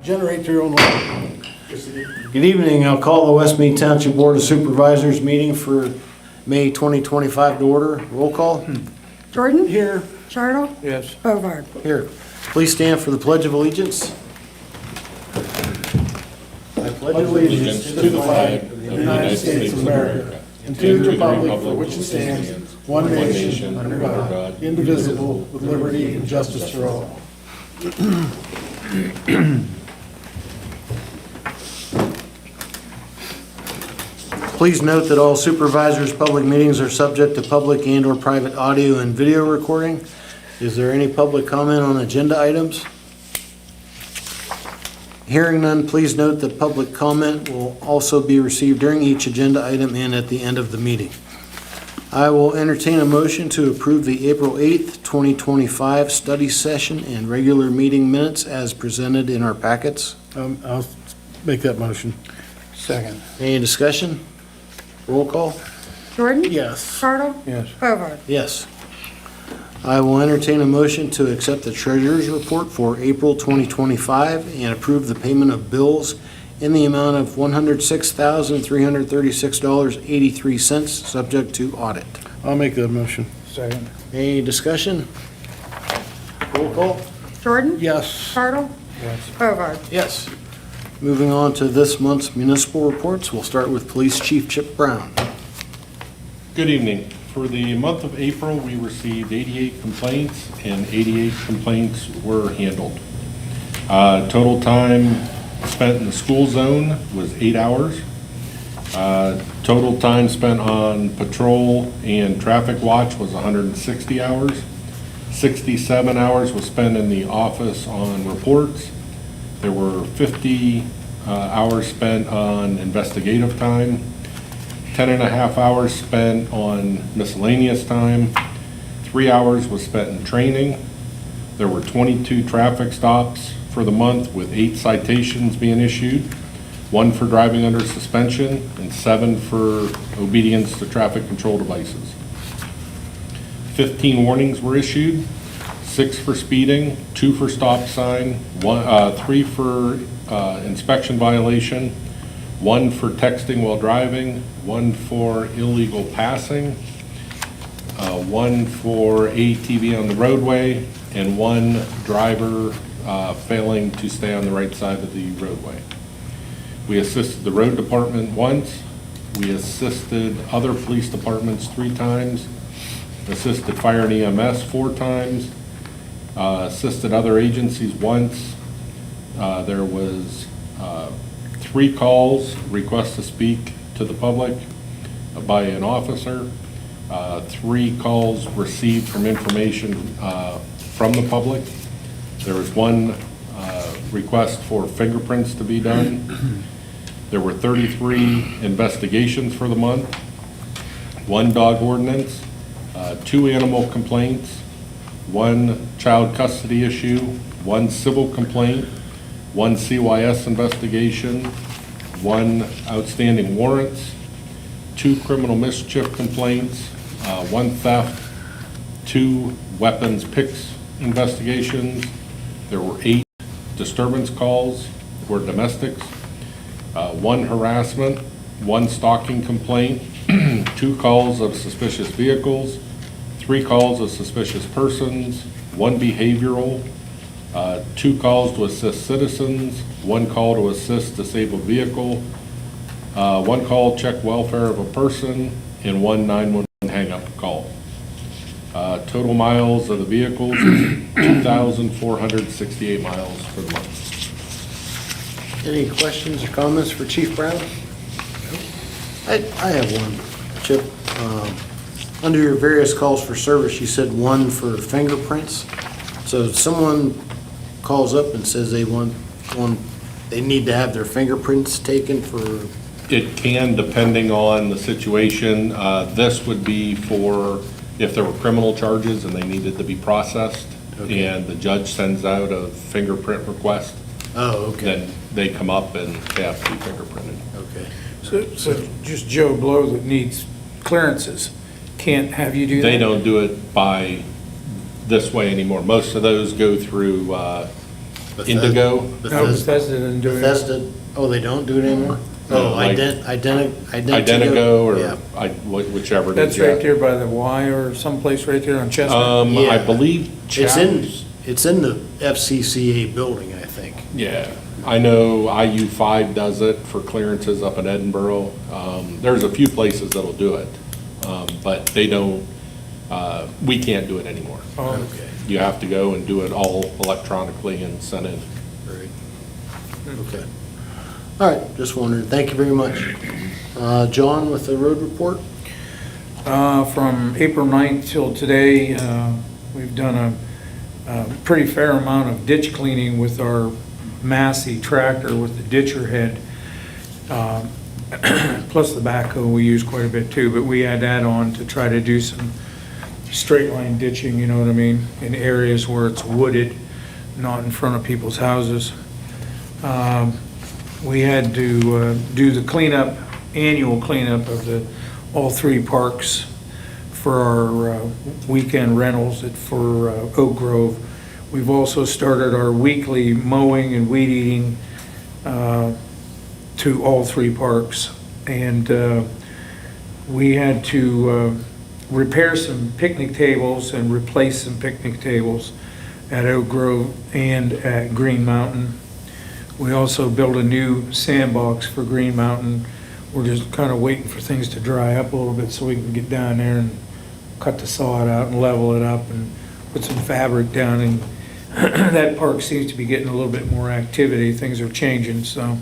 Generate your own light. Good evening. I'll call the West Mead Township Board of Supervisors meeting for May 2025 to order. Roll call. Jordan? Here. Chartle? Yes. Bovard? Here. Please stand for the Pledge of Allegiance. I pledge allegiance to the flag of the United States of America and to the republic for which it stands, one nation, under God, indivisible, with liberty and justice for all. Please note that all supervisors' public meetings are subject to public and/or private audio and video recording. Is there any public comment on agenda items? Hearing none, please note that public comment will also be received during each agenda item and at the end of the meeting. I will entertain a motion to approve the April 8th, 2025 study session and regular meeting minutes as presented in our packets. I'll make that motion. Second. Any discussion? Roll call? Jordan? Yes. Chartle? Yes. Bovard? Yes. I will entertain a motion to accept the treasurer's report for April 2025 and approve the payment of bills in the amount of $106,336.83, subject to audit. I'll make that motion. Second. Any discussion? Roll call? Jordan? Yes. Chartle? Yes. Bovard? Yes. Moving on to this month's municipal reports, we'll start with Police Chief Chip Brown. Good evening. For the month of April, we received 88 complaints, and 88 complaints were handled. Total time spent in the school zone was 8 hours. Total time spent on patrol and traffic watch was 160 hours. 67 hours was spent in the office on reports. There were 50 hours spent on investigative time. 10.5 hours spent on miscellaneous time. 3 hours was spent in training. There were 22 traffic stops for the month with 8 citations being issued, 1 for driving under suspension and 7 for obedience to traffic control devices. 15 warnings were issued, 6 for speeding, 2 for stop sign, 3 for inspection violation, 1 for texting while driving, 1 for illegal passing, 1 for ATV on the roadway, and 1 driver failing to stay on the right side of the roadway. We assisted the road department once. We assisted other police departments 3 times, assisted fire and EMS 4 times, assisted other agencies once. There was 3 calls, requests to speak to the public by an officer, 3 calls received from information from the public. There was 1 request for fingerprints to be done. There were 33 investigations for the month, 1 dog ordinance, 2 animal complaints, 1 child custody issue, 1 civil complaint, 1 CYS investigation, 1 outstanding warrants, 2 criminal mischief complaints, 1 theft, 2 weapons PICS investigations. There were 8 disturbance calls for domestics, 1 harassment, 1 stalking complaint, 2 calls of suspicious vehicles, 3 calls of suspicious persons, 1 behavioral, 2 calls to assist citizens, 1 call to assist disabled vehicle, 1 call check welfare of a person, and 1 911 hang-up call. Total miles of the vehicles, 2,468 miles for the month. Any questions or comments for Chief Brown? I have one, Chip. Under your various calls for service, you said 1 for fingerprints. So if someone calls up and says they want one, they need to have their fingerprints taken for? It can, depending on the situation. This would be for if there were criminal charges and they needed to be processed, Okay. and the judge sends out a fingerprint request. Oh, okay. Then they come up and they have to be fingerprinted. Okay. So just Joe Blow that needs clearances can't have you do that? They don't do it by this way anymore. Most of those go through Indigo. No, Bethesda doesn't do it. Bethesda, oh, they don't do it anymore? Oh, like- Identigo, or Yeah. whichever it That's is. right yeah. there by the Y or someplace right there on Chestnut. I Yeah. believe It's in the FCCA building, I think. Yeah, I know IU5 does it for clearances up in Edinburgh. There's a few places that'll do it, but they don't, we can't do it anymore. Oh, Okay, You have to go and do it all electronically and send in. great. Okay. All right, just wondering. Thank you very much. John with the road report? From April 9th till today, we've done a pretty fair amount of ditch cleaning with our Massey tractor with the ditcher head. Plus the backhoe we use quite a bit too, but we add that on to try to do some straight line ditching, you know what I mean, in areas where it's wooded, not in front of people's houses. We had to do the cleanup, annual cleanup of all three parks for our weekend rentals for Oak Grove. We've also started our weekly mowing and weed eating to all three parks. And we had to repair some picnic tables and replace some picnic tables at Oak Grove and at Green Mountain. We also built a new sandbox for Green Mountain. We're just kind of waiting for things to dry up a little bit so we can get down there and cut the sod out and level it up and put some fabric down. And that park seems to be getting a little bit more activity. Things are changing, so,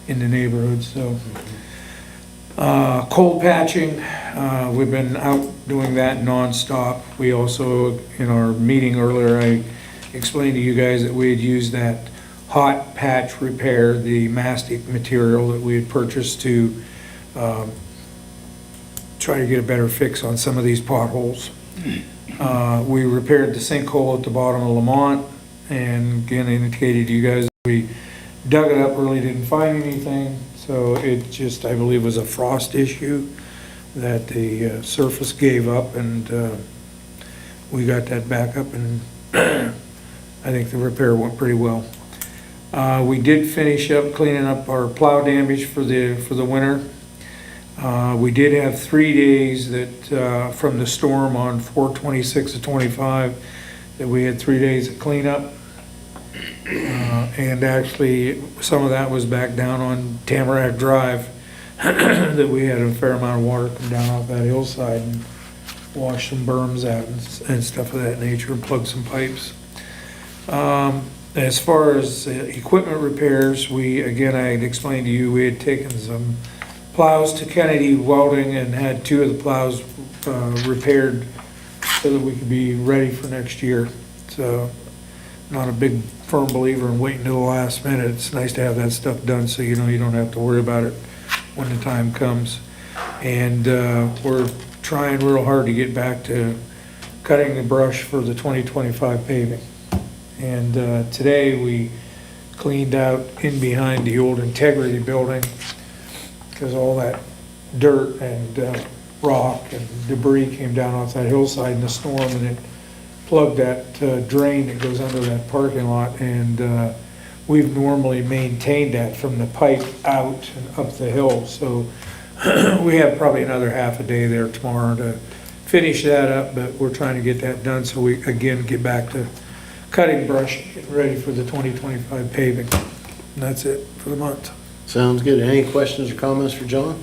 in the neighborhood, so. Cold patching, we've been out doing that nonstop. We also, in our meeting earlier, I explained to you guys that we had used that hot patch repair, the mastic material that we had purchased to try to get a better fix on some of these potholes. We repaired the sinkhole at the bottom of Lamont, and again indicated to you guys that we dug it up, really didn't find anything, so it just, I believe, was a frost issue that the surface gave up, and we got that back up, and I think the repair went pretty well. We did finish up cleaning up our plow damage for the winter. We did have 3 days that, from the storm on 4/26 of 25, that we had 3 days of cleanup. And actually, some of that was back down on Tamarack Drive, that we had a fair amount of water come down off that hillside and wash some berms out and stuff of that nature, and plug some pipes. As far as equipment repairs, again, I had explained to you, we had taken some plows to Kennedy Welding and had 2 of the plows repaired so that we could be ready for next year. So, not a big firm believer in waiting till the last minute. It's nice to have that stuff done so you know you don't have to worry about it when the time comes. And we're trying real hard to get back to cutting the brush for the 2025 paving. And today we cleaned out in behind the old Integrity building, because all that dirt and rock and debris came down off that hillside in the storm, and it plugged that drain that goes under that parking lot. And we've normally maintained that from the pipe out and up the hill. So we have probably another half a day there tomorrow to finish that up, but we're trying to get that done so we, again, get back to cutting brush, getting ready for the 2025 paving. And that's it for the month. Sounds good. Any questions or comments for John?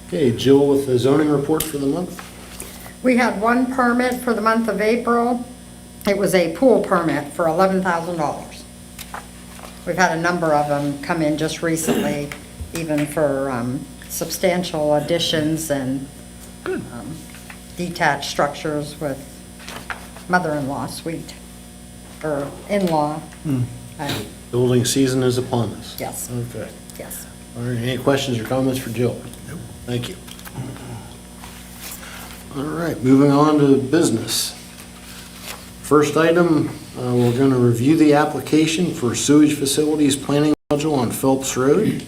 Okay, Jill with the zoning report for the month. We had one permit for the month of April. It was a pool permit for $11,000. We've had a number of them come in just recently, even for substantial additions and detached structures with mother-in-law suite, or in-law. Building season is upon us. Yes, Okay. yes. All right, any questions or comments for Jill? Nope. Thank you. All right, moving on to business. First item, we're going to review the application for sewage facilities planning module on Phelps Road.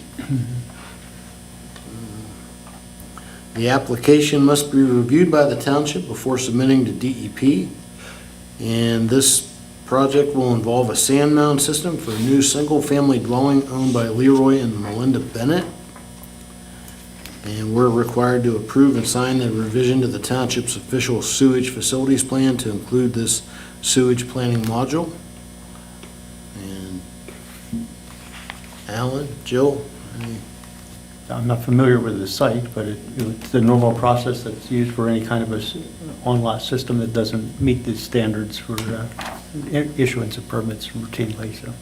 The application must be reviewed by the township before submitting to DEP. And this project will involve a sand mound system for a new single-family dwelling owned by Leroy and Melinda Bennett. And we're required to approve and sign the revision to the township's official sewage facilities plan to include this sewage planning module. And Alan, Jill, any? I'm not familiar with the site, but it's the normal process that's used for any kind of on-lot system that doesn't meet the standards for issuance of permits routinely, so.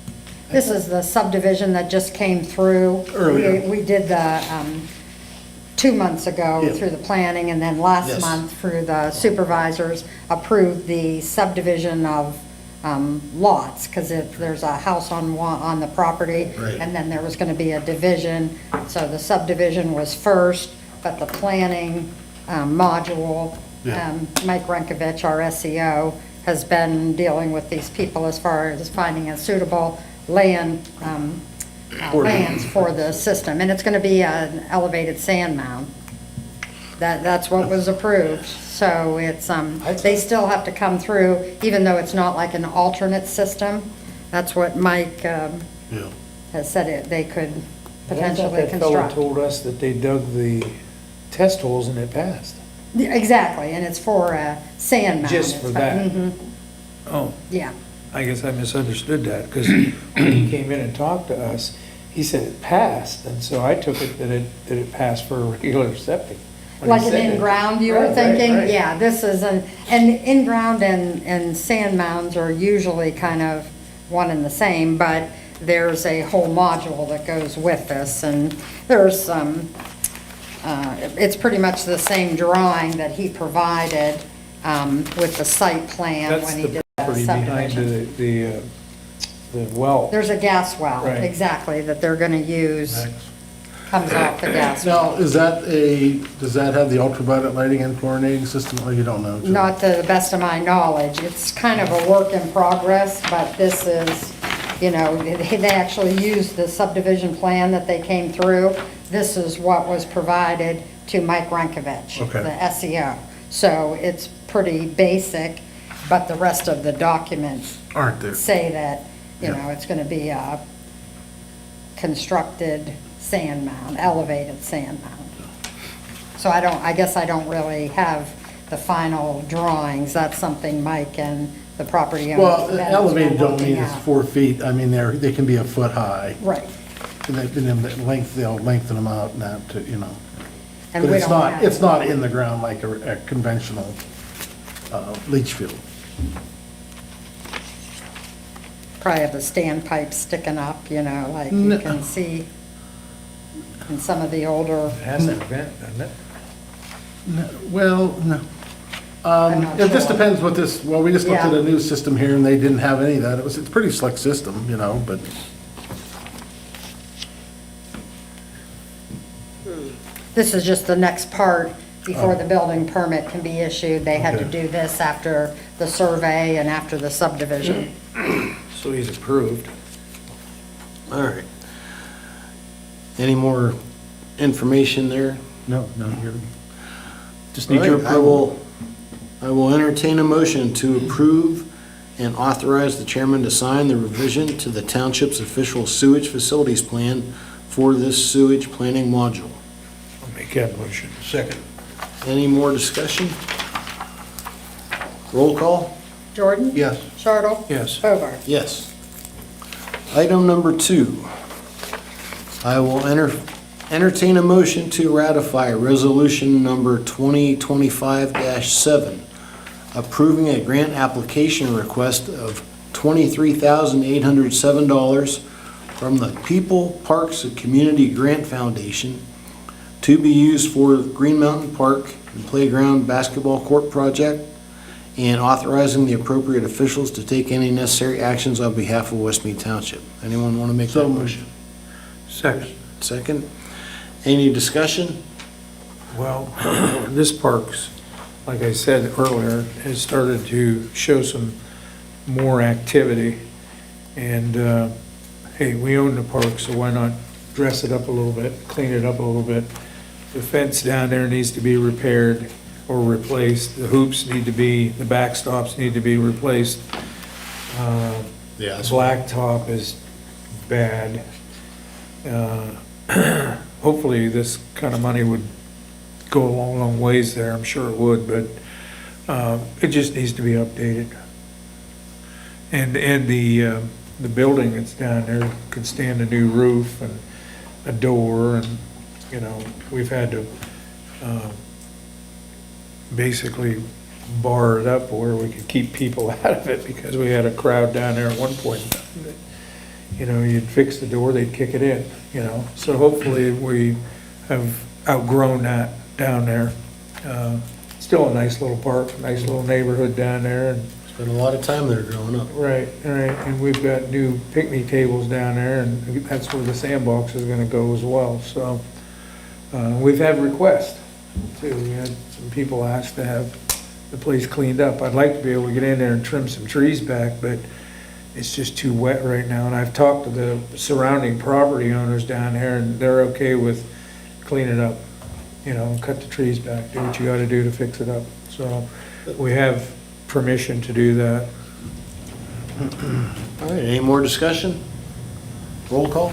This is the subdivision that just came through. Earlier. We did the, 2 months ago Yeah. through the planning, and then last Yes. month through the supervisors approved the subdivision of lots, because there's a house on the property, Right. and then there was going to be a division. So the subdivision was first, but the planning module, Yeah. Mike Renkovich, our SEO, has been dealing with these people as far as finding a suitable lands for the system, and it's going to be an elevated sand mound. That's what was approved, so it's, they still have to come through, even though it's not like an alternate system. That's what Mike Yeah. has said they could I thought potentially that fellow construct. told us that they dug the test holes and it passed. Yeah, exactly, and it's for a sand mound. Just for that? Mhm, Oh, yeah. I guess I misunderstood that, because when he came in and talked to us, he said it passed, and so I took it that it passed for a regular septic. when he Like an said it. in-ground, you were Right, right, thinking? right. Yeah, this is and in-ground and sand mounds are usually kind of one and the same, but there's a whole module that goes with this, and there's it's pretty much the same drawing that he provided with the site plan That's when he the did that property behind subdivision. the well. There's a gas well, Right. exactly, that they're gonna use, Next. comes off the gas well. Now, does that have the ultraviolet lighting and chlorinating system? Oh, you don't know? Jill? Not to the best of my knowledge. It's kind of a work in progress, but this is, they actually used the subdivision plan that they came through. This is what was provided to Mike Renkovich, Okay. the SEO. So it's pretty basic, but the rest of the documents Aren't there? say that, Yeah. it's gonna be a constructed sand mound, elevated sand mound. So I guess I don't really have the final drawings. That's something Mike and the property owners. Well, Ben's elevated been don't looking mean it's at. 4 feet. I mean, they can be a foot high. Right. And they'll lengthen them out and that to, And But we it's don't not, have- it's not in the ground like a conventional leach field. Probably have the standpipe sticking up, like you No. can see in some of the older, It has that vent, doesn't it? Well, no. I'm not It just sure. depends what this, well, we just looked at Yeah. a new system here and they didn't have any of that. It's a pretty slick system, but this is just the next part before the building permit can be issued. They had to Okay. do this after the survey and after the subdivision. So he's approved. All right. Any more information there? No, you're, just need All your right, approval. I will entertain a motion to approve and authorize the chairman to sign the revision to the township's official sewage facilities plan for this sewage planning module. I'll make that motion. Second. Any more discussion? Roll call? Jordan? yes. Chartle? Yes. Hobart? Yes. Item number 2. I will entertain a motion to ratify resolution number 2025-7, approving a grant application request of $23,807 from the People, Parks, and Community Grant Foundation to be used for the Green Mountain Park and Playground Basketball Court project, and authorizing the appropriate officials to take any necessary actions on behalf of West Mead Township. Anyone want to make So that moved. motion? Second. Second. Any discussion? Well, this parks, like I said earlier, has started to show some more activity. And, hey, we own the park, so why not dress it up a little bit, clean it up a little bit? The fence down there needs to be repaired or replaced. The hoops need to be, the backstops need to be replaced. Yeah. Blacktop is bad. Hopefully, this kind of money would go a long, long ways there. I'm sure it would, but it just needs to be updated. And the building that's down there could stand a new roof and a door, and, you know, we've had to basically bar it up where we could keep people out of it, because we had a crowd down there at one point in time that, you know, you'd fix the door, they'd kick it in, you know. So hopefully we have outgrown that down there. Still a nice little park, nice little neighborhood down there, and Spent a lot of time there growing up. right, and we've got new picnic tables down there, and that's where the sandbox is gonna go as well, so. We've had requests too. We had some people ask to have the place cleaned up. I'd like to be able to get in there and trim some trees back, but it's just too wet right now. And I've talked to the surrounding property owners down there, and they're okay with cleaning it up. You know, cut the trees back, do what you gotta do to fix it up. So we have permission to do that. All right, any more discussion? Roll call?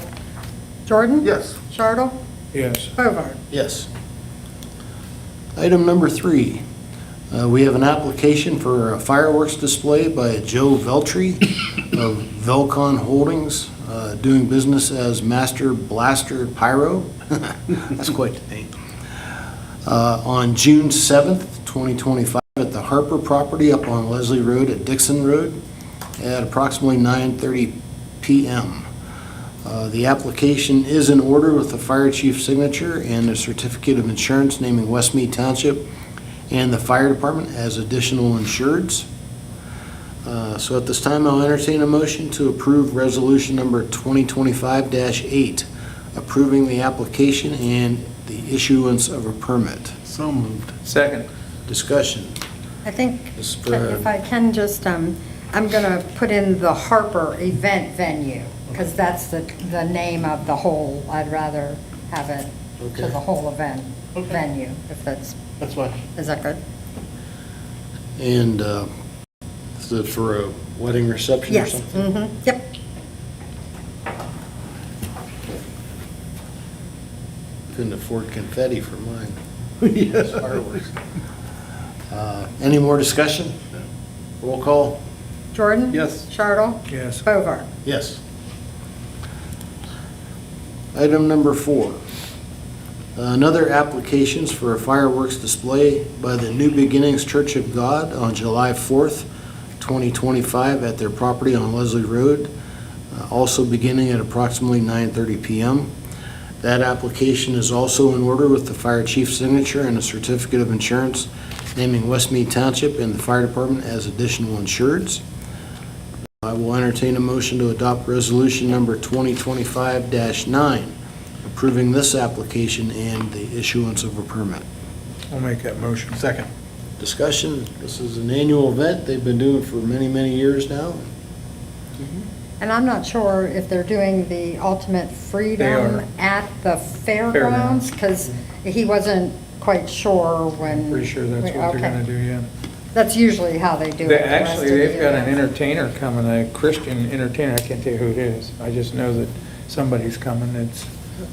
Jordan? Yes. Chartle? Yes. Bovard? Yes. Item number 3, we have an application for a fireworks display by Joe Veltri of Velcon Holdings, doing business as Master Blaster Pyro. That's quite the name. On June 7th, 2025, at the Harper property up on Leslie Road at Dixon Road at approximately 9:30 p.m. The application is in order with the fire chief's signature and a certificate of insurance naming West Mead Township and the fire department as additional insureds. So at this time, I'll entertain a motion to approve resolution number 2025-8, approving the application and the issuance of a permit. So moved. Second. Discussion. I think, This is for- if I can just, I'm gonna put in the Harper Event Venue, because that's the name of the whole, I'd rather have it to Okay. the whole event Okay. venue, if that's, That's fine. is that good? And is it for a wedding reception or Yes, something? yep. Couldn't afford confetti for mine. Yes. Fireworks. Any more discussion? Roll call? Jordan? Yes. Chartle? Yes. Bovard? Yes. Item number 4. Another applications for a fireworks display by the New Beginnings Church of God on July 4th, 2025 at their property on Leslie Road, also beginning at approximately 9:30 p.m. That application is also in order with the fire chief's signature and a certificate of insurance naming West Mead Township and the fire department as additional insureds. I will entertain a motion to adopt resolution number 2025-9, approving this application and the issuance of a permit. I'll make that motion. Second. Discussion, this is an annual event they've been doing for many, many years now. And I'm not sure if they're doing the Ultimate Freedom are. at the fairgrounds, because he wasn't quite sure when. Pretty sure that's what they're Okay. gonna do, yeah. That's usually how they do it. the rest Actually, of the they've got year. an entertainer coming, a Christian entertainer, I can't tell you who it is. I just know that somebody's coming that's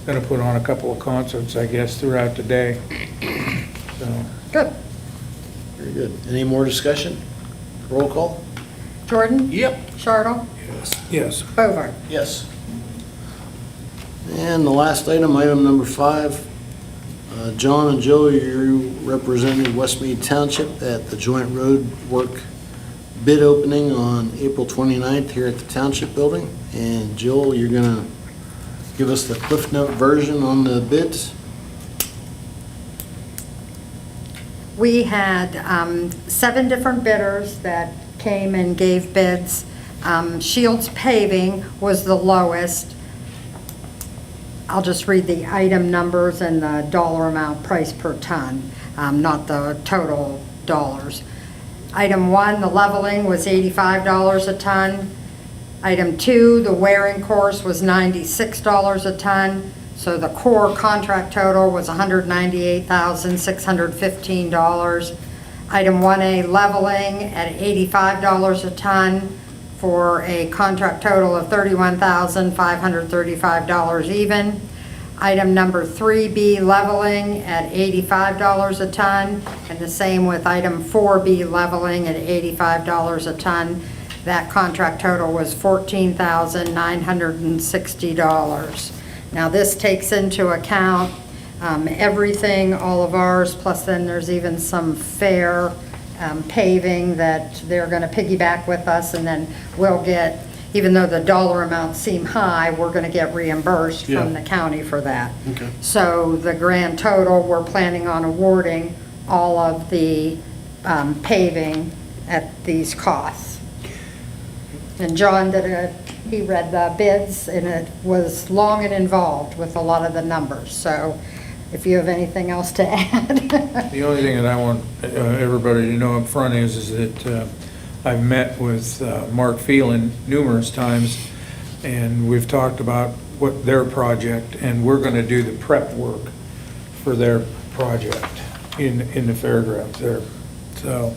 gonna put on a couple of concerts, I guess, throughout the day. So, Good. Very good. Any more discussion? Roll call? Jordan? Yep. Chartle? yes. Bovard? Yes. And the last item, item number 5. John and Joe, you represented West Mead Township at the joint road work bid opening on April 29th here at the Township Building. And Joel, you're going to give us the Cliff Note version on the bids? We had 7 different bidders that came and gave bids. Shields Paving was the lowest. I'll just read the item numbers and the dollar amount price per ton, not the total dollars. Item 1, the leveling was $85 a ton. Item 2, the wearing course was $96 a ton. So the core contract total was $198,615. Item 1A, leveling at $85 a ton for a contract total of $31,535 even. Item number 3B, leveling at $85 a ton, and the same with item 4B, leveling at $85 a ton. That contract total was $14,960. Now, this takes into account everything, all of ours, plus then there's even some fair paving that they're gonna piggyback with us, and then we'll get, even though the dollar amounts seem high, we're gonna get reimbursed from Yeah. the county for that. Okay. So the grand total, we're planning on awarding all of the paving at these costs. And John he read the bids, and it was long and involved with a lot of the numbers, so if you have anything else to add. The only thing that I want everybody to know up front is that I've met with Mark Phelan numerous times, and we've talked about what their project, and we're gonna do the prep work for their project in the fairgrounds there. So,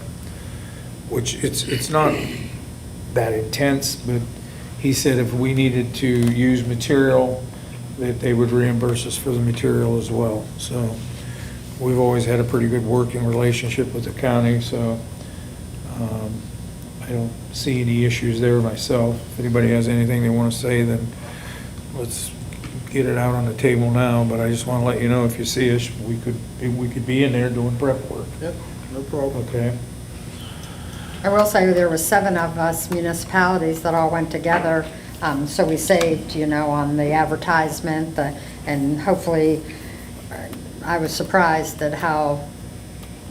which it's not that intense, but he said if we needed to use material, that they would reimburse us for the material as well. So we've always had a pretty good working relationship with the county, so I don't see any issues there myself. If anybody has anything they want to say, then let's get it out on the table now, but I just want to let you know, if you see us, we could be in there doing prep work. Yep, no problem. Okay? I will say there were 7 of us municipalities that all went together, so we saved, on the advertisement, and hopefully, I was surprised at how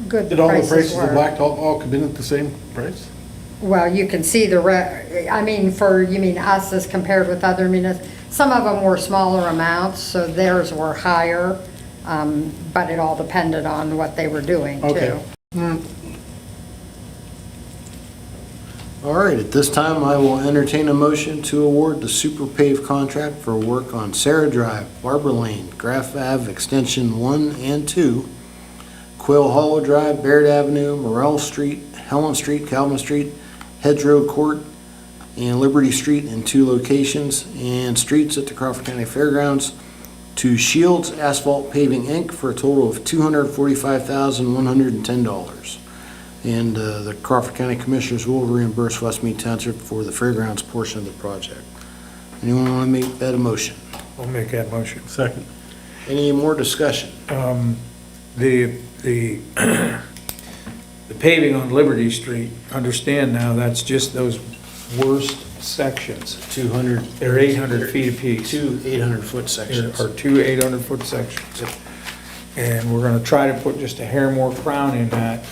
good the Did all the prices prices of were. blacktop all come in at the same price? Well, you can see you mean us as compared with other some of them were smaller amounts, so theirs were higher, but it all depended on what they were doing, too. Okay. All right, at this time, I will entertain a motion to award the Super Pave contract for work on Sarah Drive, Barber Lane, Graff Ave Extension 1 and 2, Quail Hollow Drive, Baird Avenue, Morrell Street, Helen Street, Calvin Street, Hedgerow Court, and Liberty Street in 2 locations, and streets at the Crawford County Fairgrounds, to Shields Asphalt Paving, Inc. for a total of $245,110. And the Crawford County Commissioners will reimburse West Mead Township for the fairgrounds portion of the project. Anyone want to make that a motion? I'll make that motion. Second. Any more discussion? The paving on Liberty Street, understand now, that's just those worst sections. 200. They're 800 feet apiece. 2 800-foot There sections. are 2 800-foot sections. And we're gonna try to put just a hair more crown in that,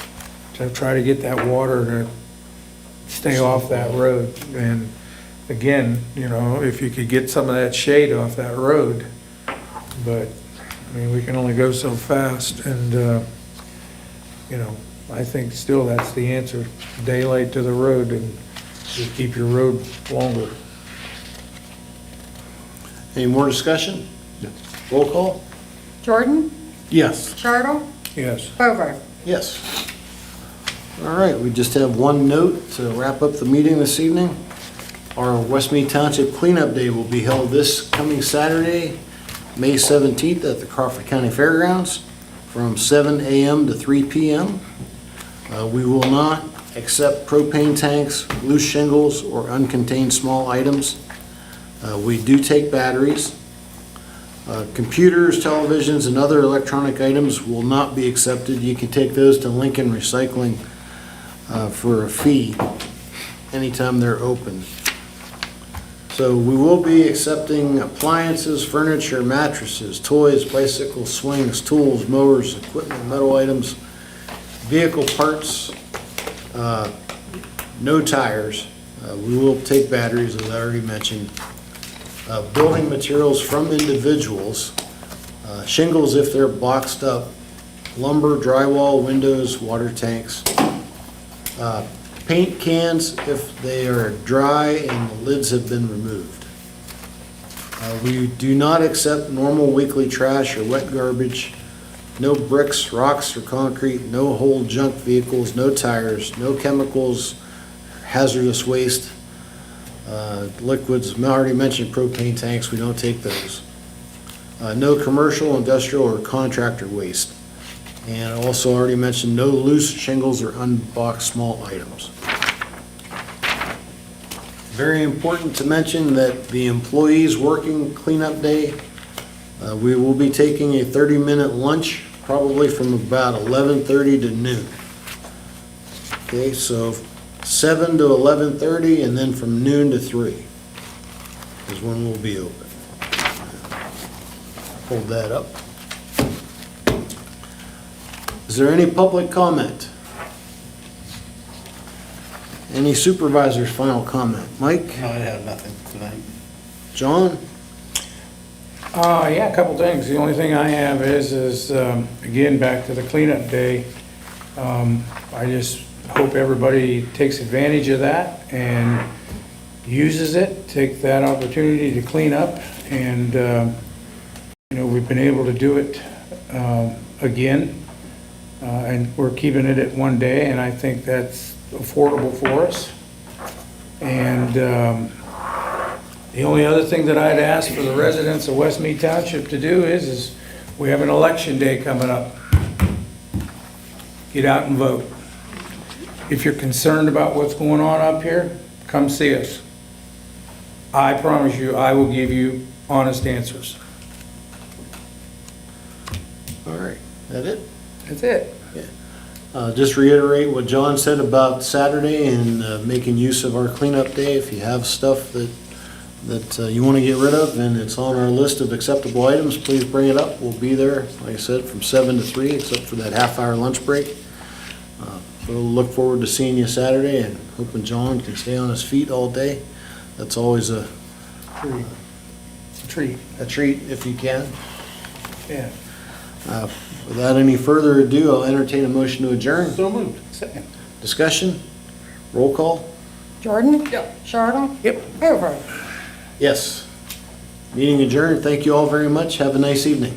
to try to get that water to stay off that road. And again, if you could get some of that shade off that road, but, we can only go so fast, and, I think still that's the answer. Daylight to the road, and just keep your road longer. Any more discussion? Roll call? Jordan? Yes. Chartle? Yes. Bovard? Yes. All right, we just have one note to wrap up the meeting this evening. Our West Mead Township Cleanup Day will be held this coming Saturday, May 17th at the Crawford County Fairgrounds from 7 a.m. to 3 p.m. We will not accept propane tanks, loose shingles, or uncontained small items. We do take batteries. Computers, televisions, and other electronic items will not be accepted. You can take those to Lincoln Recycling for a fee anytime they're open. So we will be accepting appliances, furniture, mattresses, toys, bicycles, swings, tools, mowers, equipment, metal items, vehicle parts, no tires. We will take batteries, as I already mentioned. Building materials from individuals, shingles if they're boxed up, lumber, drywall, windows, water tanks, paint cans if they are dry and the lids have been removed. We do not accept normal weekly trash or wet garbage, no bricks, rocks, or concrete, no whole junk vehicles, no tires, no chemicals, hazardous waste. Liquids, I already mentioned propane tanks, we don't take those. No commercial, industrial, or contractor waste. And I also already mentioned no loose shingles or unboxed small items. Very important to mention that the employees working cleanup day, we will be taking a 30-minute lunch, probably from about 11:30 to noon. Okay, so 7 to 11:30, and then from noon to 3 is when we'll be open. Hold that up. Is there any public comment? Any supervisor's final comment? Mike? No, I have nothing tonight. John? Yeah, a couple things. The only thing I have is, again, back to the cleanup day. I just hope everybody takes advantage of that and uses it, take that opportunity to clean up. And, we've been able to do it, again. And we're keeping it at one day, and I think that's affordable for us. And, the only other thing that I'd ask for the residents of West Mead Township to do is we have an election day coming up. Get out and vote. If you're concerned about what's going on up here, come see us. I promise you, I will give you honest answers. All right, that it? That's it. Just reiterate what John said about Saturday and making use of our cleanup day. If you have stuff that you want to get rid of and it's on our list of acceptable items, please bring it up. We'll be there, like I said, from 7 to 3, except for that half-hour lunch break. We'll look forward to seeing you Saturday and hoping John can stay on his feet all day. That's always a Treat. treat if you can. Yeah. Without any further ado, I'll entertain a motion to adjourn. So moved. Second. Discussion? Roll call? Jordan? Yep. Charlotte? Yep. Over. Yes. Meeting adjourned. Thank you all very much. Have a nice evening.